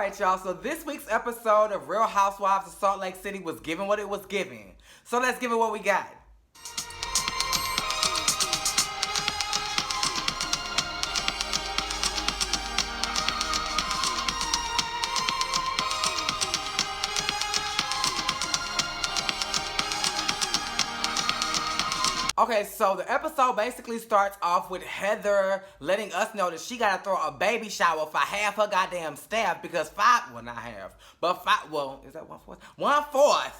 Alright, y'all, so this week's episode of Real Housewives of Salt Lake City was given what it was given. So let's give it what we got. Okay, so the episode basically starts off with Heather letting us know that she gotta throw a baby shower for half her goddamn staff because not half, but is that 1/4? 1/4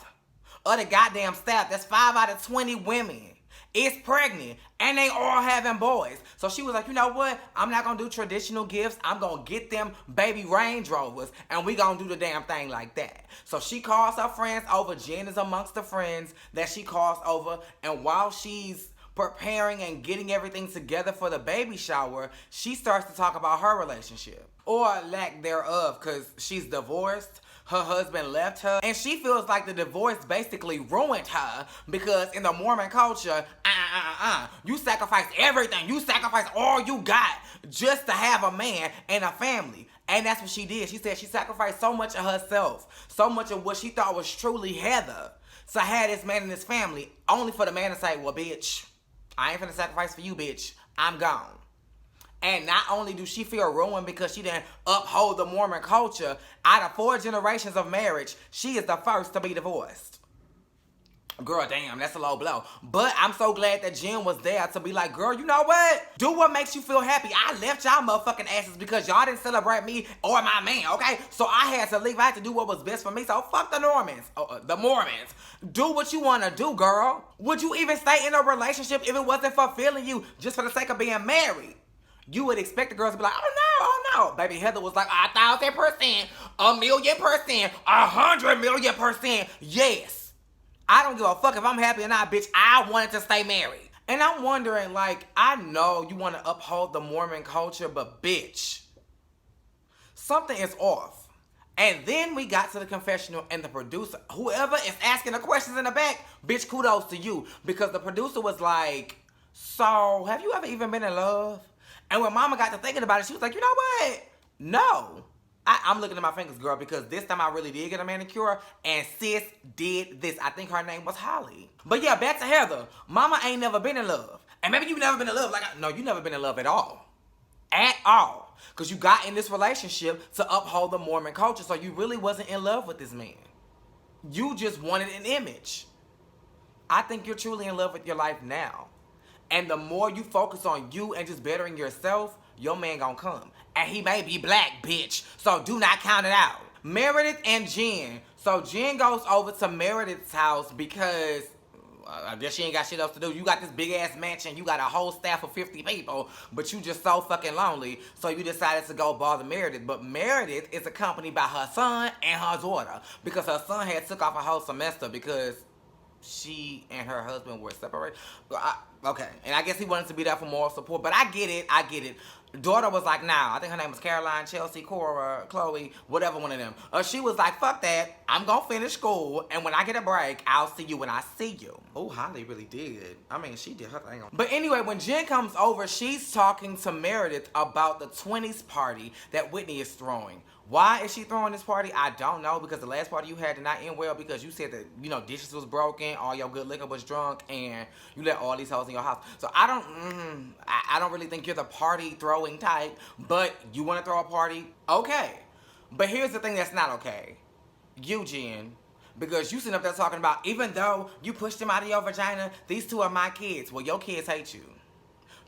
of the goddamn staff, that's 5 out of 20 women, is pregnant, and they all having boys. So she was like, you know what? I'm not gonna do traditional gifts. I'm gonna get them baby Range Rovers, and we gonna do the damn thing like that. So she calls her friends over. Jen is amongst the friends that she calls over, and while she's preparing and getting everything together for the baby shower, she starts to talk about her relationship, or lack thereof, because she's divorced. Her husband left her, and she feels like the divorce basically ruined her because in the Mormon culture, you sacrifice everything. You sacrifice all you got just to have a man and a family. And that's what she did. She said she sacrificed so much of herself, so much of what she thought was truly Heather, to have this man and his family, only for the man to say, well, bitch, I ain't finna sacrifice for you, bitch. I'm gone. And not only do she feel ruined because she didn't uphold the Mormon culture, out of 4 generations of marriage, she is the first to be divorced. Girl, damn, that's a low blow. But I'm so glad that Jen was there to be like, girl, you know what? Do what makes you feel happy. I left y'all motherfucking asses because y'all didn't celebrate me or my man, okay? So I had to leave. I had to do what was best for me. So fuck the Mormons. The Mormons. Do what you want to do, girl. Would you even stay in a relationship if it wasn't fulfilling you just for the sake of being married? You would expect the girls to be like, oh no. Baby Heather was like, 1,000%, 1,000,000%, 100,000,000%. Yes. I don't give a fuck if I'm happy or not, bitch. I wanted to stay married. And I'm wondering, like, I know you want to uphold the Mormon culture, but bitch, something is off. And then we got to the confessional, and the producer, whoever is asking the questions in the back, bitch, kudos to you. Because the producer was like, so, have you ever even been in love? And when Mama got to thinking about it, she was like, you know what? No. I'm looking at my fingers, girl, because this time I really did get a manicure, and sis did this. I think her name was Holly. But yeah, back to Heather. Mama ain't never been in love. And maybe you've never been in love. No, you never been in love at all. At all. Because you got in this relationship to uphold the Mormon culture, so you really wasn't in love with this man. You just wanted an image. I think you're truly in love with your life now. And the more you focus on you and just bettering yourself, your man gonna come. And he may be black, bitch. So do not count it out. Meredith and Jen. So Jen goes over to Meredith's house because I guess she ain't got shit else to do. You got this big ass mansion. You got a whole staff of 50 people. But you just so fucking lonely. So you decided to go bother Meredith. But Meredith is accompanied by her son and her daughter. Because her son had took off a whole semester because she and her husband were separated. Okay, and I guess he wanted to be there for moral support, but I get it. Daughter was like, nah, I think her name was Caroline, Chelsea, Cora, Chloe, whatever one of them. She was like, fuck that, I'm gonna finish school, and when I get a break, I'll see you when I see you. Oh, Holly really did. I mean, she did her thing. But anyway, when Jen comes over, she's talking to Meredith about the 20s party that Whitney is throwing. Why is she throwing this party? I don't know, because the last party you had did not end well because you said that, you know, dishes was broken, all your good liquor was drunk, and you let all these hoes in your house. So I don't really think you're the party throwing type, but you want to throw a party? Okay. But here's the thing that's not okay. You, Jen, because you sitting up there talking about, even though you pushed them out of your vagina, these 2 are my kids. Well, your kids hate you.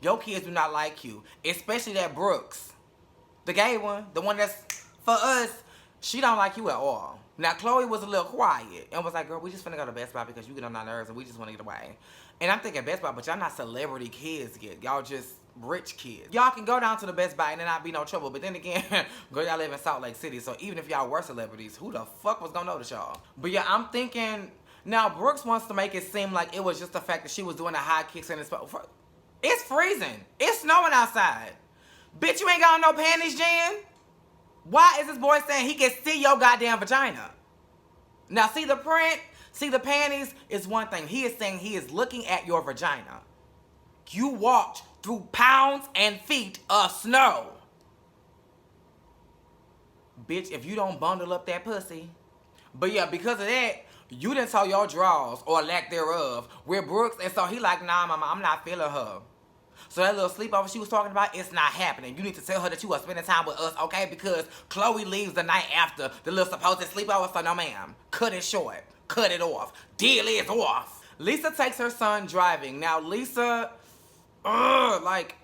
Your kids do not like you, especially that Brooks, the gay one, the one that's for us, she don't like you at all. Now, Chloe was a little quiet and was like, girl, we just finna go to Best Buy because you get on our nerves and we just want to get away. And I'm thinking Best Buy, but y'all not celebrity kids yet. Y'all just rich kids. Y'all can go down to the Best Buy and there not be no trouble. But then again, girl, y'all live in Salt Lake City. So even if y'all were celebrities, who the fuck was gonna notice y'all? But yeah, I'm thinking, now Brooks wants to make it seem like it was just the fact that she was doing the high kicks and it's freezing. It's snowing outside. Bitch, you ain't got on no panties, Jen? Why is this boy saying he can see your goddamn vagina? Now, see the print, see the panties is one thing. He is saying he is looking at your vagina. You walked through pounds and feet of snow. Bitch, if you don't bundle up that pussy. But yeah, because of that, you didn't tell your draws, or lack thereof, with Brooks. And so he like, nah, mama, I'm not feeling her. So that little sleepover she was talking about, it's not happening. You need to tell her that you are spending time with us, okay? Because Chloe leaves the night after the little supposed sleepover. So no, ma'am. Cut it short. Cut it off. Deal is off. Lisa takes her son driving. Now, Lisa, like,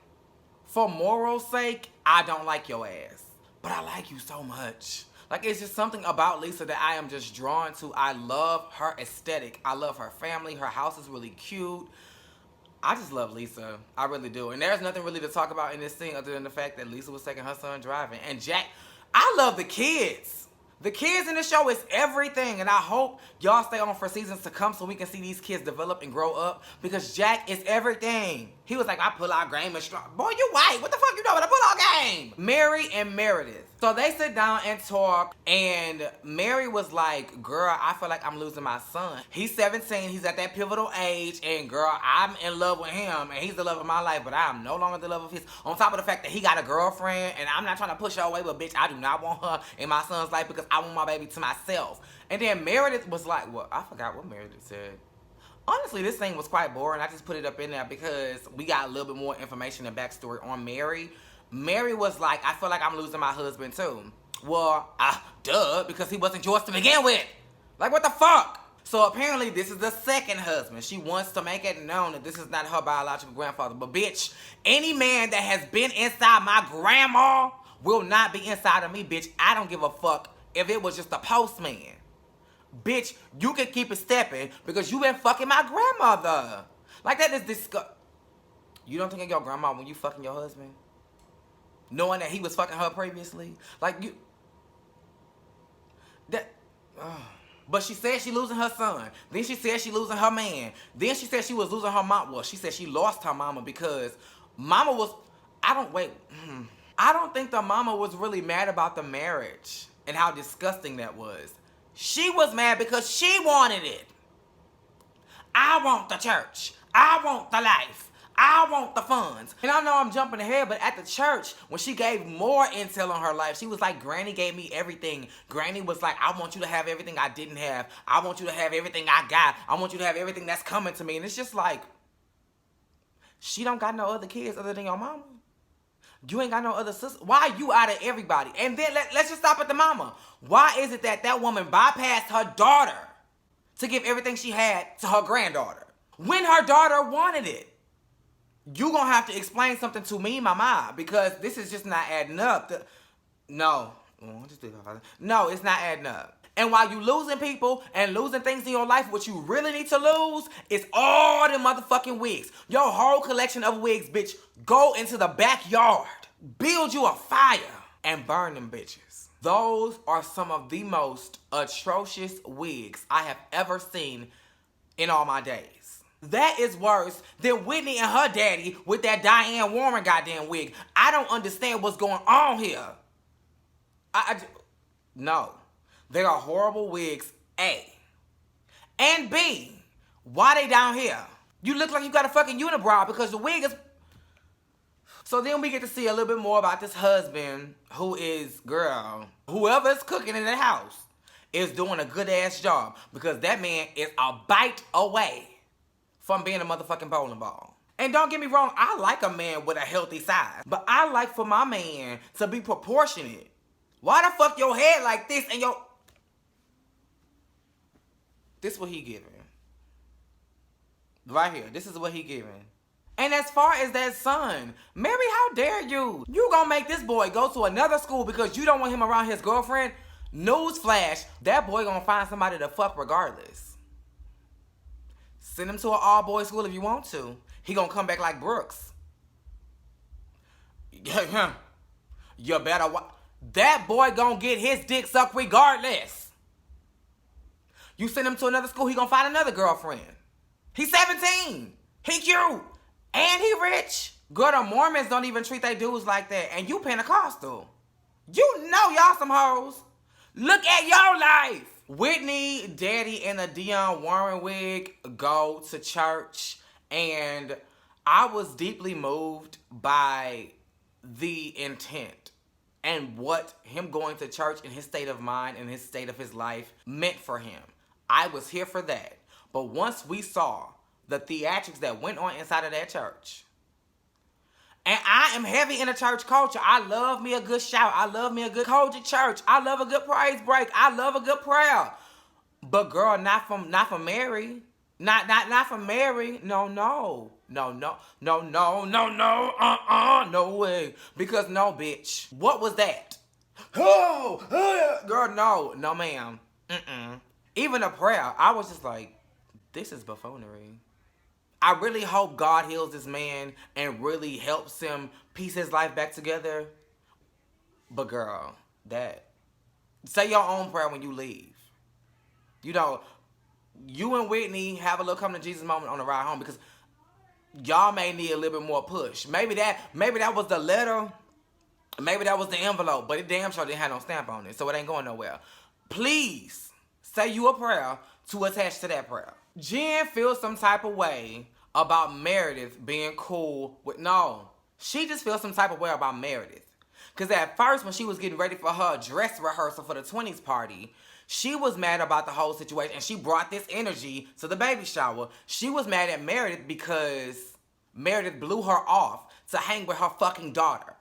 for moral's sake, I don't like your ass. But I like you so much. Like, it's just something about Lisa that I am just drawn to. I love her aesthetic. I love her family. Her house is really cute. I just love Lisa. I really do. And there's nothing really to talk about in this scene other than the fact that Lisa was taking her son driving. And Jack, I love the kids. The kids in the show is everything. And I hope y'all stay on for seasons to come so we can see these kids develop and grow up. Because Jack is everything. He was like, I pull out game and strong. Boy, you white. What the fuck you know? I pull out game. Mary and Meredith. So they sit down and talk, and Mary was like, girl, I feel like I'm losing my son. He's 17, he's at that pivotal age, and girl, I'm in love with him, and he's the love of my life, but I am no longer the love of his. On top of the fact that he got a girlfriend, and I'm not trying to push her away, but bitch, I do not want her in my son's life because I want my baby to myself. And then Meredith was like, well, I forgot what Meredith said. Honestly, this thing was quite boring. I just put it up in there because we got a little bit more information and backstory on Mary. Mary was like, I feel like I'm losing my husband too. Well, duh, because he wasn't yours to begin with. Like, what the fuck? So apparently this is the second husband. She wants to make it known that this is not her biological grandfather. But bitch, any man that has been inside my grandma will not be inside of me, bitch. I don't give a fuck if it was just a postman. Bitch, you can keep it stepping because you been fucking my grandmother. Like, that is disgusting. You don't think of your grandma when you fucking your husband? Knowing that he was fucking her previously? Like, you... That... But she said she losing her son. Then she said she losing her man. Then she said she was losing her mom. Well, she said she lost her mama because mama was... I don't think the mama was really mad about the marriage and how disgusting that was. She was mad because she wanted it. I want the church. I want the life. I want the funds. And I know I'm jumping ahead, but at the church, when she gave more intel on her life, she was like, Granny gave me everything. Granny was like, I want you to have everything I didn't have. I want you to have everything I got. I want you to have everything that's coming to me. And it's just like, she don't got no other kids other than your mama. You ain't got no other sister. Why are you out of everybody? And then let's just stop at the mama. Why is it that that woman bypassed her daughter to give everything she had to her granddaughter when her daughter wanted it? You gonna have to explain something to me, mama, because this is just not adding up. No, it's not adding up. And while you losing people and losing things in your life, what you really need to lose is all the motherfucking wigs. Your whole collection of wigs, bitch. Go into the backyard, build you a fire, and burn them bitches. Those are some of the most atrocious wigs I have ever seen in all my days. That is worse than Whitney and her daddy with that Diane Warren goddamn wig. I don't understand what's going on here. No. They are horrible wigs, A. And B, why they down here? You look like you got a fucking unibrow because the wig is... So then we get to see a little bit more about this husband who is, girl, whoever's cooking in the house is doing a good ass job because that man is a bite away from being a motherfucking bowling ball. And don't get me wrong, I like a man with a healthy size. But I like for my man to be proportionate. Why the fuck your head like this and your... This what he giving. Right here, this is what he giving. And as far as that son, Mary, how dare you? You gonna make this boy go to another school because you don't want him around his girlfriend? Newsflash, that boy gonna find somebody to fuck regardless. Send him to an all-boys school if you want to. He gonna come back like Brooks. You better watch. That boy gonna get his dick sucked regardless. You send him to another school, he gonna find another girlfriend. He's 17. He cute. And he rich. Girl, the Mormons don't even treat their dudes like that. And you Pentecostal. You know y'all some hoes. Look at your life. Whitney, Daddy, and a Dionne Warren wig go to church, and I was deeply moved by the intent and what him going to church and his state of mind and his state of his life meant for him. I was here for that. But once we saw the theatrics that went on inside of that church, and I am heavy in a church culture. I love me a good shout. I love me a good Kojic church. I love a good praise break. I love a good prayer. But girl, not from Mary. Not from Mary. No. No way. Because no, bitch. What was that? Oh, girl, no, ma'am. Even a prayer, I was just like, this is buffoonery. I really hope God heals this man and really helps him piece his life back together. But girl, say your own prayer when you leave. You know, you and Whitney have a little come to Jesus moment on the ride home because y'all may need a little bit more push. Maybe that was the letter. Maybe that was the envelope, but it damn sure didn't have no stamp on it, so it ain't going nowhere. Please say you a prayer to attach to that prayer. Jen feels some type of way about Meredith being cool with... No, she just feels some type of way about Meredith. Because at first, when she was getting ready for her dress rehearsal for the 20s party, she was mad about the whole situation, and she brought this energy to the baby shower. She was mad at Meredith because Meredith blew her off to hang with her fucking daughter.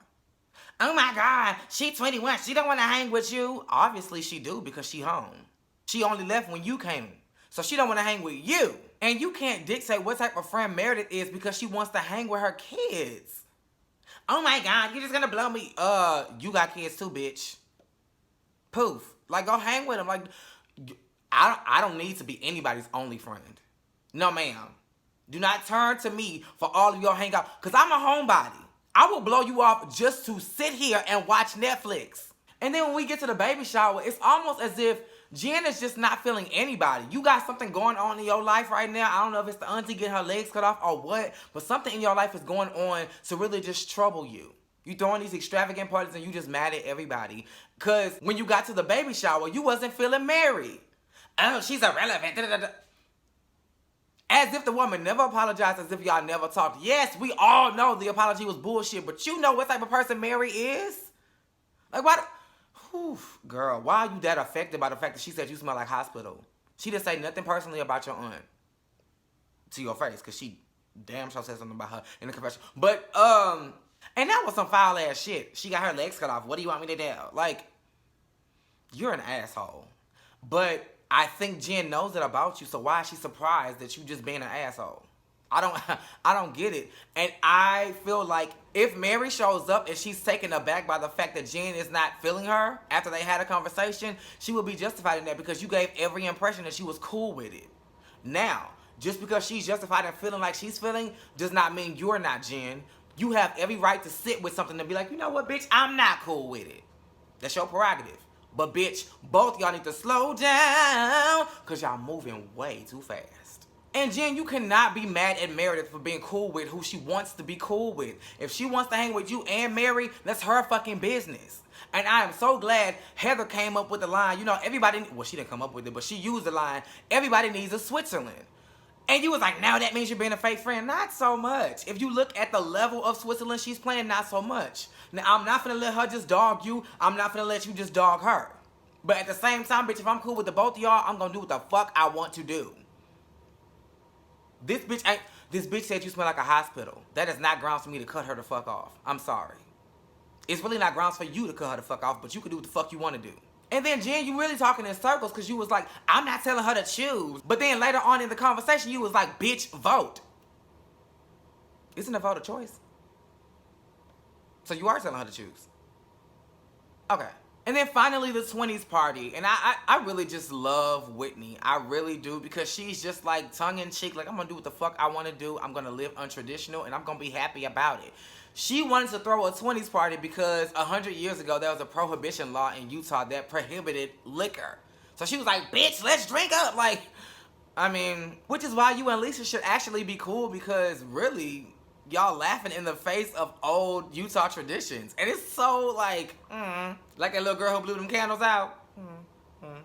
Oh my God, she 21. She don't want to hang with you. Obviously, she do because she home. She only left when you came. So she don't want to hang with you. And you can't dictate what type of friend Meredith is because she wants to hang with her kids. Oh my God, you're just gonna blow me. You got kids too, bitch. Poof. Like, go hang with them. Like, I don't need to be anybody's only friend. No, ma'am. Do not turn to me for all of your hangout. Because I'm a homebody. I will blow you off just to sit here and watch Netflix. And then when we get to the baby shower, it's almost as if Jen is just not feeling anybody. You got something going on in your life right now. I don't know if it's the auntie getting her legs cut off or what, but something in your life is going on to really just trouble you. You throwing these extravagant parties and you just mad at everybody. Because when you got to the baby shower, you wasn't feeling married. Oh, she's irrelevant. Da-da-da-da. As if the woman never apologized, as if y'all never talked. Yes, we all know the apology was bullshit, but you know what type of person Mary is? Like, why? Whew, girl, why are you that affected by the fact that she said you smell like hospital? She didn't say nothing personally about your aunt to your face, because she damn sure said something about her in the confession. But, and that was some foul ass shit. She got her legs cut off. What do you want me to do? Like, you're an asshole. But I think Jen knows it about you, so why is she surprised that you just being an asshole? I don't get it. And I feel like if Mary shows up and she's taken aback by the fact that Jen is not feeling her after they had a conversation, she will be justified in that because you gave every impression that she was cool with it. Now, just because she's justified in feeling like she's feeling does not mean you're not, Jen. You have every right to sit with something and be like, you know what, bitch, I'm not cool with it. That's your prerogative. But bitch, both y'all need to slow down because y'all moving way too fast. And Jen, you cannot be mad at Meredith for being cool with who she wants to be cool with. If she wants to hang with you and Mary, that's her fucking business. And I am so glad Heather came up with the line, you know, everybody, well, she didn't come up with it, but she used the line, everybody needs a Switzerland. And you was like, now that means you're being a fake friend. Not so much. If you look at the level of Switzerland she's playing, not so much. Now, I'm not finna let her just dog you. I'm not finna let you just dog her. But at the same time, bitch, if I'm cool with the both of y'all, I'm gonna do what the fuck I want to do. This bitch said you smell like a hospital. That is not grounds for me to cut her the fuck off. I'm sorry. It's really not grounds for you to cut her the fuck off, but you can do what the fuck you want to do. And then, Jen, you really talking in circles because you was like, I'm not telling her to choose. But then later on in the conversation, you was like, bitch, vote. Isn't a vote a choice? So you are telling her to choose. Okay. And then finally, the 20s party. And I really just love Whitney. I really do, because she's just like tongue-in-cheek. Like, I'm going to do what the fuck I want to do. I'm going to live untraditional, and I'm going to be happy about it. She wanted to throw a 20s party because 100 years ago, there was a prohibition law in Utah that prohibited liquor. So she was like, bitch, let's drink up. Like, I mean, which is why you and Lisa should actually be cool, because really, y'all laughing in the face of old Utah traditions. And it's so like a little girl who blew them candles out.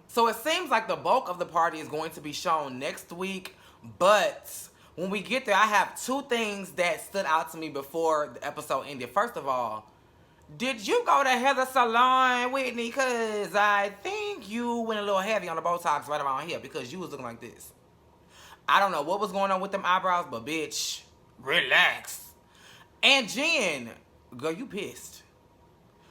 So it seems like the bulk of the party is going to be shown next week. But when we get there, I have two things that stood out to me before the episode ended. First of all, Did you go to Heather Salon, Whitney? Because I think you went a little heavy on the Botox right around here because you was looking like this. I don't know what was going on with them eyebrows, but bitch, relax. And Jen, girl, you pissed.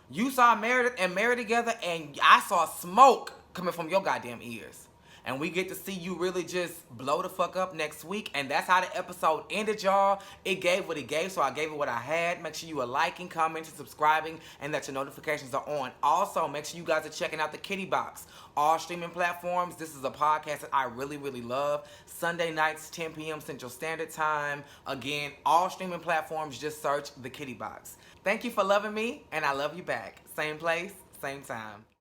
You saw Meredith and Mary together, and I saw smoke coming from your goddamn ears. And we get to see you really just blow the fuck up next week. And that's how the episode ended, y'all. It gave what it gave, so I gave it what I had. Make sure you are liking, commenting, subscribing, and that your notifications are on. Also, make sure you guys are checking out the Kitty Box. All streaming platforms. This is a podcast that I really, really love. Sunday nights, 10 p.m. Central Standard Time. Again, all streaming platforms, just search the Kitty Box. Thank you for loving me, and I love you back. Same place, same time.